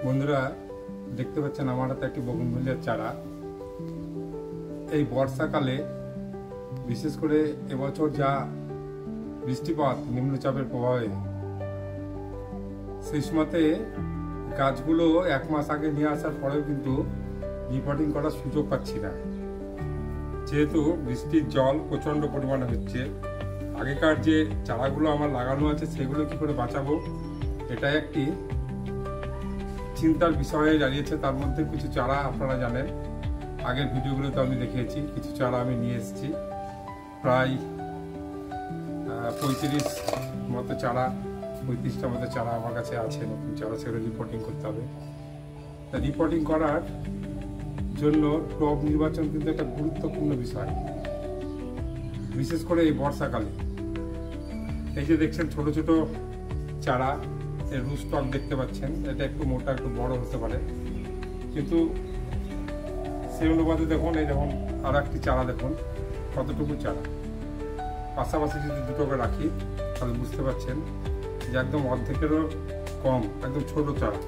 বন্ধুরা দেখতে পাচ্ছেন আমার হাতে একটি বগনভিলিয়ার চারা। এই বর্ষাকালে বিশেষ করে এবছর যা বৃষ্টিপাত নিম্নচাপের প্রভাবে সেই সময়তে গাছগুলো এক মাস আগে নিয়ে আসার পরেও কিন্তু রিপোর্টিং করার সুযোগ পাচ্ছি না, যেহেতু বৃষ্টির জল প্রচণ্ড পরিমাণে হচ্ছে। আগেকার যে চারাগুলো আমার লাগানো আছে সেগুলো কি করে বাঁচাবো, এটা একটি চিন্তার বিষয় হয়ে দাঁড়িয়েছে। তার মধ্যে কিছু চারা আপনারা জানেন, আগের ভিডিওগুলোতে আমি দেখিয়েছি, কিছু চারা আমি নিয়ে এসেছি। প্রায় 35 মতো চারা, 35টা মতো চারা আমার কাছে আছে, নতুন চারা, সেগুলো রিপোর্টিং করতে হবে। তা রিপোর্টিং করার জন্য টব নির্বাচন কিন্তু একটা গুরুত্বপূর্ণ বিষয়, বিশেষ করে এই বর্ষাকালে। এই যে দেখছেন ছোট ছোট চারা, এর রুট স্টক দেখতে পাচ্ছেন, এটা একটু মোটা একটু বড় হতে পারে, কিন্তু সেই অনুপাতে দেখুন, এই দেখুন আর একটি চারা দেখুন কতটুকু চারা। পাশাপাশি যদি দুটোকে রাখি তাহলে বুঝতে পারছেন যে একদম অর্ধেকেরও কম, একদম ছোট চারা।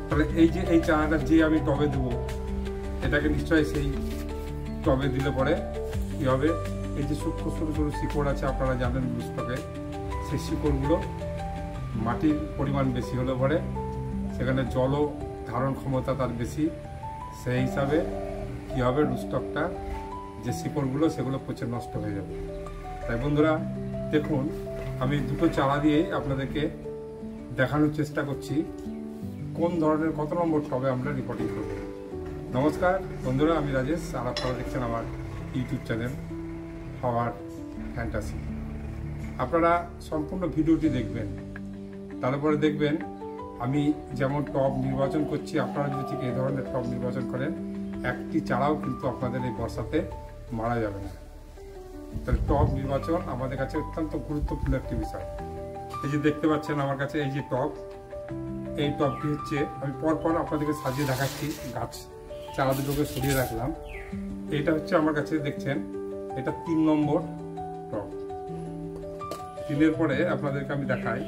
তাহলে এই যে এই চারাটা যে আমি টবে দেবো, এটাকে নিশ্চয়ই সেই টবে দিলে পরে কী হবে, এই যে সূক্ষ্ম ছোটো ছোটো শিকড় আছে আপনারা জানেন রুট স্টকে, সেই শিকড়গুলো মাটির পরিমাণ বেশি হলে পরে সেখানে জলও ধারণ ক্ষমতা তার বেশি, সেই হিসাবে কী হবে, রুট স্টকটা যে শিকড়গুলো সেগুলো পচে নষ্ট হয়ে যাবে। তাই বন্ধুরা দেখুন, আমি দুটো চারা দিয়ে আপনাদেরকে দেখানোর চেষ্টা করছি কোন ধরনের কত নম্বর টবে আমরা রিপোর্টিং করব। নমস্কার বন্ধুরা, আমি রাজেশ, আর আপনারা দেখছেন আমার ইউটিউব চ্যানেল ফ্লাওয়ার ফ্যান্টাসি। আপনারা সম্পূর্ণ ভিডিওটি দেখবেন, তারপরে দেখবেন আমি যেমন টব নির্বাচন করছি, আপনারা যদি ঠিক এই ধরনের টব নির্বাচন করেন, একটি চারাও কিন্তু আপনাদের এই বর্ষাতে মারা যাবে না। তাহলে টব নির্বাচন আমাদের কাছে অত্যন্ত গুরুত্বপূর্ণ একটি বিষয়। এই যে দেখতে পাচ্ছেন আমার কাছে এই যে টব, এই টবটি হচ্ছে, আমি পরপর আপনাদেরকে সাজিয়ে দেখাচ্ছি, গাছ চারা দুটোকে সরিয়ে রাখলাম। এইটা হচ্ছে আমার কাছে দেখছেন, এটা 3 নম্বর টব। 3-এর পরে আপনাদেরকে আমি দেখাই,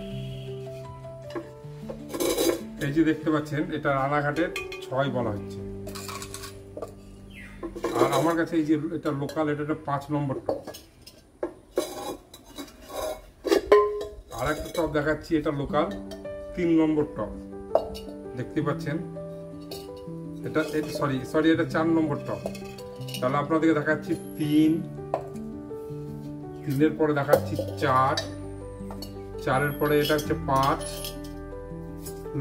এই যে দেখতে পাচ্ছেন এটা রানাঘাটের 6 বলা হচ্ছে। আর আমার কাছে এই যে এটা লোকাল, এটা 5 নম্বর টব। আর একটা টব দেখাচ্ছি, এটা লোকাল 3 নম্বর টব, দেখতে পাচ্ছেন। এটা সরি এটা 4 নম্বর টব। তাহলে আপনাদেরকে দেখাচ্ছি 3-এর পরে দেখাচ্ছি 4-এর পরে এটা হচ্ছে 5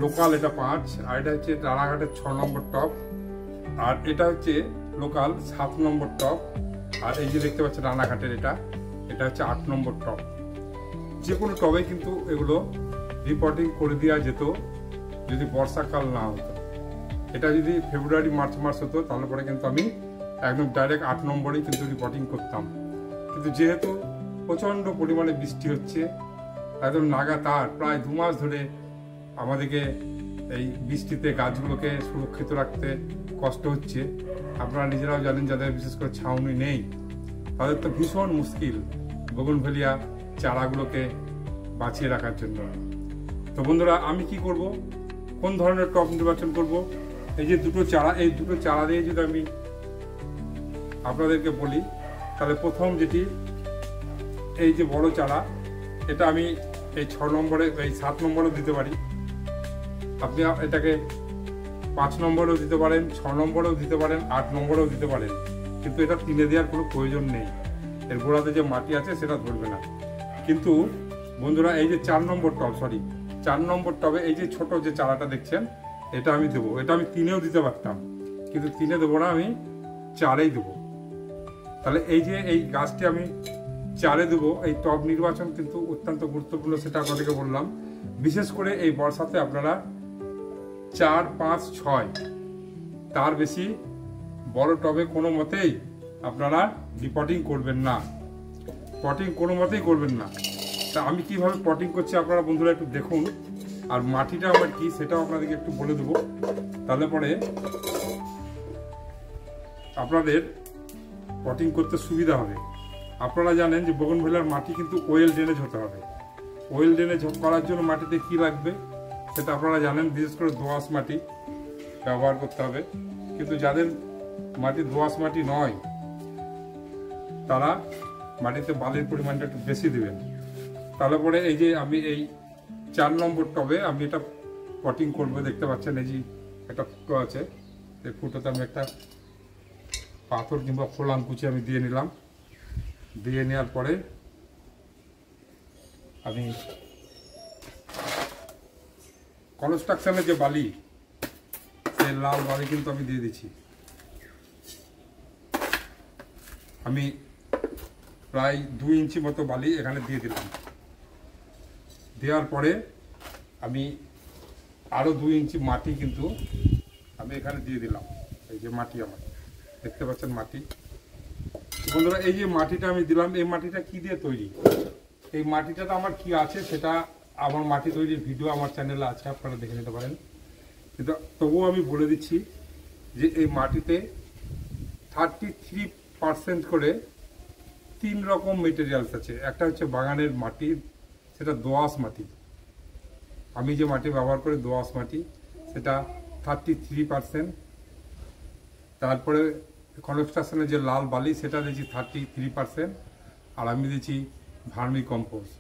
লোকাল, এটা 5, আর এটা হচ্ছে রানাঘাটের 6 নম্বর টব, আর এটা হচ্ছে লোকাল 7 নম্বর টব, আর এই যে দেখতে পাচ্ছেন রানাঘাটের এটা হচ্ছে 8 নম্বর টব। যে কোনো টবে কিন্তু এগুলো রিপোর্টিং করে দেওয়া যেত যদি বর্ষাকাল না হতো। এটা যদি ফেব্রুয়ারি মার্চ মাস হতো তাহলে পরে কিন্তু আমি একদম ডাইরেক্ট 8 নম্বরেই কিন্তু রিপোর্টিং করতাম। কিন্তু যেহেতু প্রচণ্ড পরিমাণে বৃষ্টি হচ্ছে, একদম লাগাতার প্রায় 2 মাস ধরে আমাদেরকে এই বৃষ্টিতে গাছগুলোকে সুরক্ষিত রাখতে কষ্ট হচ্ছে। আপনারা নিজেরাও জানেন, যাদের বিশেষ করে ছাউনি নেই তাদের তো ভীষণ মুশকিল বগনভেলিয়া চারাগুলোকে বাঁচিয়ে রাখার জন্য। তো বন্ধুরা আমি কি করব, কোন ধরনের টব নির্বাচন করব, এই যে দুটো চারা, এই দুটো চারা দিয়ে যদি আমি আপনাদেরকে বলি, তাহলে প্রথম যেটি এই যে বড় চারা, এটা আমি এই 6 নম্বরে, এই 7 নম্বরেও দিতে পারি। আপনি এটাকে 5 নম্বরেও দিতে পারেন, 6 নম্বরেও দিতে পারেন, 8 নম্বরেও দিতে পারেন, কিন্তু এটা 3-এ দেওয়ার কোনো প্রয়োজন নেই। এর গোড়াতে যে মাটি আছে সেটা ধরবে না। কিন্তু বন্ধুরা এই যে 4 নম্বর টব, 4 নম্বর টবে এই যে ছোট যে চারাটা দেখছেন, এটা আমি দেবো। এটা আমি 3-এও দিতে পারতাম, কিন্তু 3-এ দেবো না, আমি 4-এই দেবো। তাহলে এই যে এই গাছটি আমি 4-এ দেবো। এই টব নির্বাচন কিন্তু অত্যন্ত গুরুত্বপূর্ণ, সেটা আপনাদেরকে বললাম। বিশেষ করে এই বর্ষাতে আপনারা 4, 5, 6 তার বেশি বড় টবে কোনো মতেই আপনারা রিপোর্টিং করবেন না, পটিং কোনো মতেই করবেন না। তা আমি কিভাবে পটিং করছি আপনারা বন্ধুরা একটু দেখুন, আর মাটিটা আমার কি সেটাও আপনাদেরকে একটু বলে দেবো, তাহলে পরে আপনাদের পটিং করতে সুবিধা হবে। আপনারা জানেন যে বগনভেলিয়ার মাটি কিন্তু ওয়েল ড্রেনেজ হতে হবে। ওয়েল ড্রেনেজ করার জন্য মাটিতে কি লাগবে, সেটা আপনারা জানেন, বিশেষ করে দোআঁশ মাটি ব্যবহার করতে হবে। কিন্তু যাদের মাটি দোআঁশ মাটি নয়, তারা মাটিতে বালির পরিমাণটা একটু বেশি দেবেন। তাহলে পরে এই যে আমি এই 4 নম্বর টবে আমি এটা পটিং করবো। দেখতে পাচ্ছেন এই যে একটা ফুটো আছে, এই ফুটোতে আমি একটা পাথর কিংবা ফোলান কুচি আমি দিয়ে নিলাম। দিয়ে নেওয়ার পরে আমি কনস্ট্রাকশনের যে বালি, সেই লাল বালি কিন্তু আমি দিয়ে দিচ্ছি। আমি প্রায় 2 ইঞ্চি মতো বালি এখানে দিয়ে দিলাম। দেওয়ার পরে আমি আরও 2 ইঞ্চি মাটি কিন্তু আমি এখানে দিয়ে দিলাম। এই যে মাটি, আমার দেখতে পাচ্ছেন মাটি। বন্ধুরা, এই যে মাটিটা আমি দিলাম, এই মাটিটা কি দিয়ে তৈরি, এই মাটিটা আমার কি আছে সেটা আমার মাটি তৈরির ভিডিও আমার চ্যানেলে আছে, আপনারা দেখে নিতে পারেন। কিন্তু তবুও আমি বলে দিচ্ছি যে এই মাটিতে 33% করে 3 রকম মেটেরিয়ালস আছে। একটা হচ্ছে বাগানের মাটি, সেটা দোআঁশ মাটি। আমি যে মাটি ব্যবহার করি দোআঁশ মাটি, সেটা 33%। তারপরে কনস্ট্রাকশনের যে লাল বালি, সেটা দিয়েছি 33%। আর আমি দিয়েছি ভার্মি কম্পোস্ট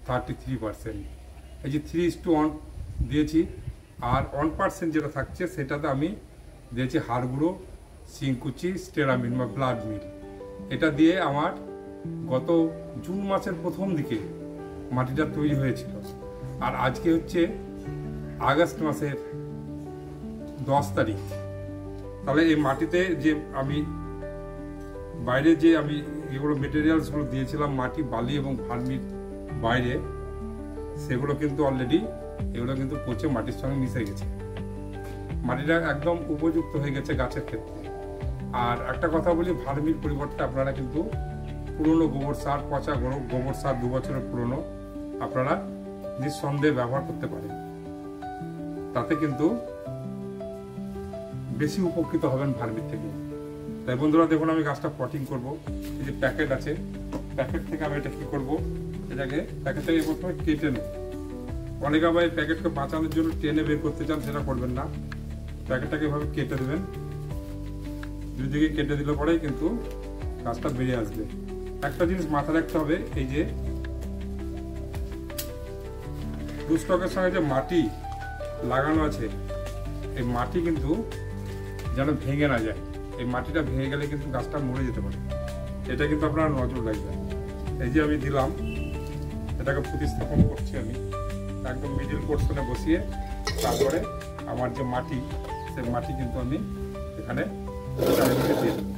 33%। এই যে 3:1 দিয়েছি। আর 1% যেটা থাকছে সেটাতে আমি দিয়েছি হাড় গুঁড়ো, সিংকুচি, স্টেরামিন বা ব্লাড মিল। এটা দিয়ে আমার গত জুন মাসের প্রথম দিকে মাটিটা তৈরি হয়েছিল। আর আজকে হচ্ছে আগস্ট মাসের 10 তারিখ। তাহলে এই মাটিতে যে আমি বাইরে যে আমি এগুলো মেটেরিয়ালসগুলো দিয়েছিলাম, মাটি, বালি এবং ভার্মির বাইরে, সেগুলো কিন্তু অলরেডি এগুলো কিন্তু পচে মাটির সঙ্গে মিশে গেছে। মাটিটা একদম উপযুক্ত হয়ে গেছে গাছের ক্ষেত্রে। আর একটা কথা বলি, ভার্মির পরিবর্তে আপনারা কিন্তু পুরনো গোবর সার, পচা গোবর সার 2 বছরের পুরনো আপনারা নিঃসন্দেহে ব্যবহার করতে পারেন। তাতে কিন্তু বেশি উপকৃত হবেন ভার্মির থেকে। তাই বন্ধুরা দেখুন, আমি গাছটা পটিং করব। এই যে প্যাকেট আছে, প্যাকেট থেকে আমি এটা কি করব, এটাকে প্যাকেটটাকে প্রথমে কেটে নেব। অনেকে আবার এই প্যাকেটকে বাঁচানোর জন্য টেনে বের করতে চান, সেটা করবেন না। প্যাকেটটাকে এভাবে কেটে দেবেন। দুদিকে কেটে দিলে পরেই কিন্তু গাছটা বেরিয়ে আসবে। একটা জিনিস মাথায় রাখতে হবে, এই যে রুটস্টকের সঙ্গে যে মাটি লাগানো আছে, এই মাটি কিন্তু যেন ভেঙে না যায়। এই মাটিটা ভেঙে গেলে কিন্তু গাছটা মরে যেতে পারে। এটা কিন্তু আপনারা নজর রাখবেন। এই যে আমি দিলাম, এটাকে প্রতিস্থাপন করছি আমি একদম মিডিল পোর্শনে বসিয়ে। তারপরে আমার যে মাটি, সেই মাটি কিন্তু আমি এখানে চারিদিকে দিয়ে দেবো।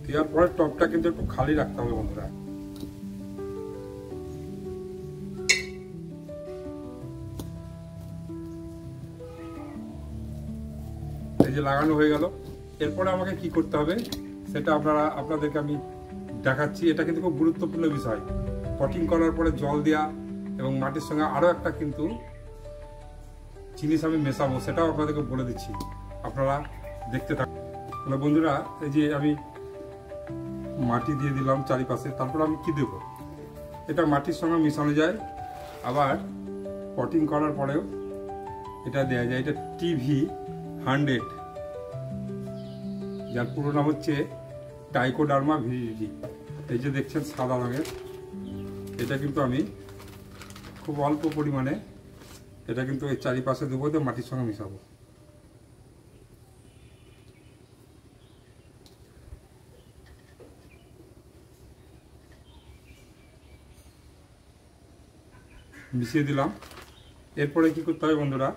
দেওয়ার পরে টপটা কিন্তু একটু খালি রাখতে হবে বন্ধুরা। এই যে লাগানো হয়ে গেল। এরপরে আমাকে কি করতে হবে সেটা আপনাদেরকে আমি দেখাচ্ছি। এটা কিন্তু খুব গুরুত্বপূর্ণ বিষয়। পটিং করার পরে জল দেওয়া এবং মাটির সঙ্গে আরও একটা কিন্তু জিনিস আমি মেশাবো, সেটাও আপনাদেরকে বলে দিচ্ছি, আপনারা দেখতে থাকুন। তাহলে বন্ধুরা, এই যে আমি মাটি দিয়ে দিলাম চারিপাশে। তারপর আমি কি দেব, এটা মাটির সঙ্গে মিশানো যায়। আবার পটিং করার পরেও এটা দেওয়া যায়। এটা TV100, যার পুরো নাম হচ্ছে ট্রাইকোডার্মা ভিরিডিটি। এই যে দেখছেন সাদা রঙের, এটা কিন্তু আমি খুব অল্প পরিমাণে এটা কিন্তু এই চারিপাশে দেবো, তো মাটির সঙ্গে মিশাবো। মিশিয়ে দিলাম। এরপরে কি করতে হবে বন্ধুরা,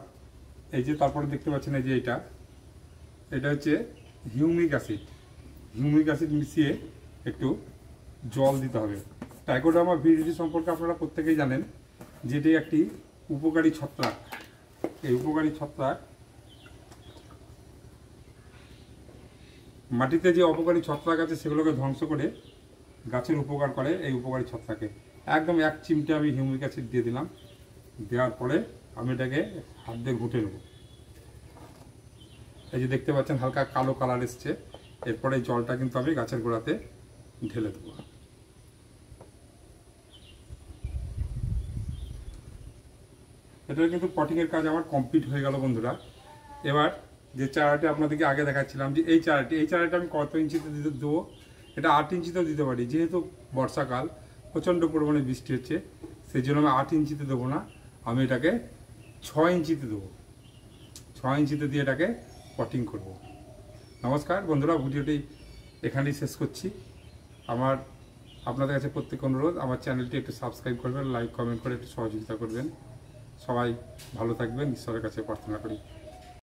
এই যে তারপরে দেখতে পাচ্ছেন এই যে এটা হচ্ছে হিউমিক অ্যাসিড। হিউমিক অ্যাসিড মিশিয়ে একটু জল দিতে হবে। ট্রাইকোডার্মা ভিরিডিটি সম্পর্কে আপনারা প্রত্যেকেই জানেন, যেটি একটি উপকারী ছত্রাক। এই উপকারী ছত্রাক মাটিতে যে অপকারী ছত্রাক আছে সেগুলোকে ধ্বংস করে গাছের উপকার করে। এই উপকারী ছত্রাকে একদম 1 চিমটে আমি হিউমিক অ্যাসিড দিয়ে দিলাম। দেওয়ার পরে আমি এটাকে হাত দিয়ে ঘুটে নেব। এই যে দেখতে পাচ্ছেন হালকা কালো কালার এসছে। এরপরে এই জলটা কিন্তু আমি গাছের গোড়াতে ঢেলে দেবো। এটা কিন্তু পটিংয়ের কাজ আমার কমপ্লিট হয়ে গেল বন্ধুরা। এবার যে চারাটি আপনাদেরকে আগে দেখাচ্ছিলাম যে এই চারাটি আমি কত ইঞ্চিতে দেবো, এটা 8 ইঞ্চিতেও দিতে পারি। যেহেতু বর্ষাকাল প্রচণ্ড পরিমাণে বৃষ্টি হচ্ছে, সেই জন্য আমি 8 ইঞ্চিতে দেবো না, আমি এটাকে 6 ইঞ্চিতে দেবো। 6 ইঞ্চিতে দিয়ে এটাকে পটিং করব। নমস্কার বন্ধুরা, ভিডিওটি এখানেই শেষ করছি। আপনাদের কাছে প্রত্যেক অনুরোধ, আমার চ্যানেলটি একটু সাবস্ক্রাইব করবেন, লাইক কমেন্ট করে একটু সহযোগিতা করবেন। সবাই ভালো থাকবেন, ঈশ্বরের কাছে প্রার্থনা করি।